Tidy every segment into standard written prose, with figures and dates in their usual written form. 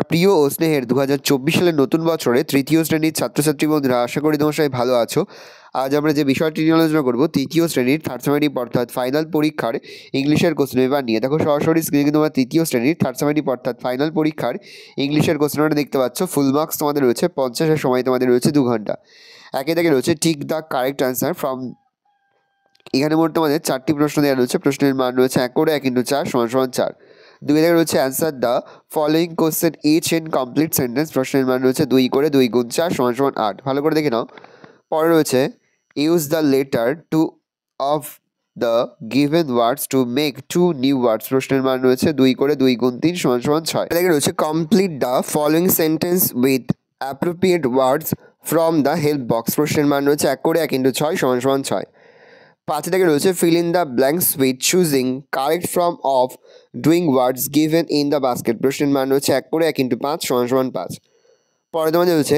আমার প্রিয় ও স্নেহের 2024 সালের নতুন বছরে তৃতীয় শ্রেণীর ছাত্রছাত্রী বন্ধুরা, আশা করি তোমার সবাই ভালো আছো। আজ আমরা যে বিষয়টি নিয়ে আলোচনা করবো তৃতীয় শ্রেণীর থার্ড সেমিস্টার অর্থাৎ ফাইনাল পরীক্ষার ইংলিশের কোশ্চেন পেপার নিয়ে। দেখো সরাসরি স্ক্রিনে কিন্তু তোমরা তৃতীয় শ্রেণীর থার্ড সেমিস্টার অর্থাৎ ফাইনাল পরীক্ষার ইংলিশের কোশ্চেন পেপারটা দেখতে পাচ্ছ। ফুল মার্কস তোমাদের রয়েছে 50, সময় তোমাদের রয়েছে 2 ঘন্টা। একে থেকে রয়েছে tick the correct answer from. এখানে মোট তোমাদের 4টি প্রশ্ন দেওয়া রয়েছে। প্রশ্নের মান রয়েছে 1 করে 1 × 4 = 4। 2 থেকে রয়েছে answer the following question each in complete sentence. প্রশ্নের মান রয়েছে 2 করে 2 × 4 = 8। ভালো করে দেখে নাও। পরে রয়েছে use the letter to of the given words to make 2 new words. প্রশ্নের মান রয়েছে 2 করে 2 × 3 = 6। এখানে রয়েছে complete the following sentence with appropriate words from the help box. প্রশ্নের মান রয়েছে 1 করে 1 × 6 = 6। 5 থেকে রয়েছে fill in the blanks with choosing correct from of doing words given in the basket. প্রশ্নের মান রয়েছে 1 করে 1 × 5 = 5। পরে তোমাদের রয়েছে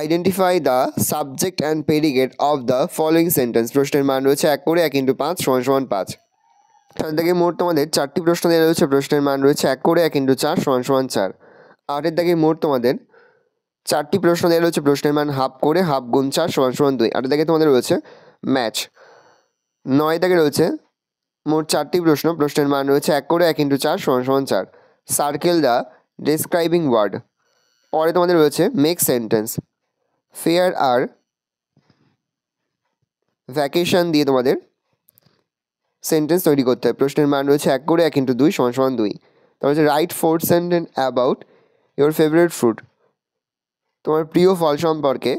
identify the subject and predicate of the following sentence. প্রশ্নের মান রয়েছে 1 করে 1 × 5 = 5। এখান থেকে মোট তোমাদের 4টি প্রশ্ন দেওয়া রয়েছে। প্রশ্নের মান রয়েছে 1 করে 1 × 4 = 4। 8-এর দাগে মোট তোমাদের 4টি প্রশ্ন দেওয়া রয়েছে। প্রশ্নের মান হাফ করে হাফ × 4 = 2। 8-এর দাগে তোমাদের রয়েছে ম্যাচ। 9 থেকে রয়েছে মোট 4টি প্রশ্ন। প্রশ্নের মান রয়েছে 1 করে 1 × 4 = 4। Circle the describing word. পরে তোমাদের রয়েছে মেক সেন্টেন্স। ফেয়ার আর ভ্যাকেশন দিয়ে তোমাদের সেন্টেন্স তৈরি করতে হয়। প্রশ্নের মান রয়েছে 1 করে 1 × 2 = 2। তারপর হচ্ছে right 4 sentence about your favourite fruit. তোমার প্রিয় ফল সম্পর্কে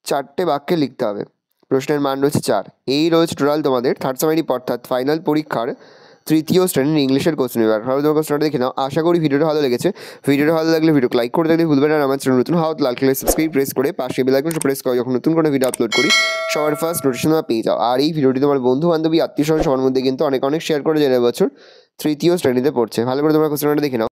4টে বাক্যে লিখতে হবে। প্রশ্নের মান রয়েছে 4। এই রয়েছে টোটাল তোমাদের থার্ড সেমিস্টার অর্থাৎ ফাইনাল পরীক্ষার তৃতীয় শ্রেণীর ইংলিশের কোশ্চেন পেপার। ভালো তোমার কোশ্চেনটা দেখে নাও। আশা করি ভিডিওটা ভালো লেগেছে। ভিডিওটা ভালো লাগলে ভিডিওকে লাইক করে দেখলে ভুলবেন না। আমার চ্যানেল নতুন হাত লাল কালার সাবস্ক্রাইব প্রেস করে পাশে বেল আইকনটা প্রেস করে যখন নতুন কোনো ভিডিও আপলোড করি সবার ফার্স্ট নোটিফিকেশন পেয়ে যাও। আর এই ভিডিওটি তোমার বন্ধু বান্ধবী আত্মীয় স্বজন সবার মধ্যে কিন্তু অনেক শেয়ার করে যারা বছর তৃতীয় শ্রেণীতে পড়ছে। ভালো করে তোমরা কোশ্চেনটা দেখে নাও।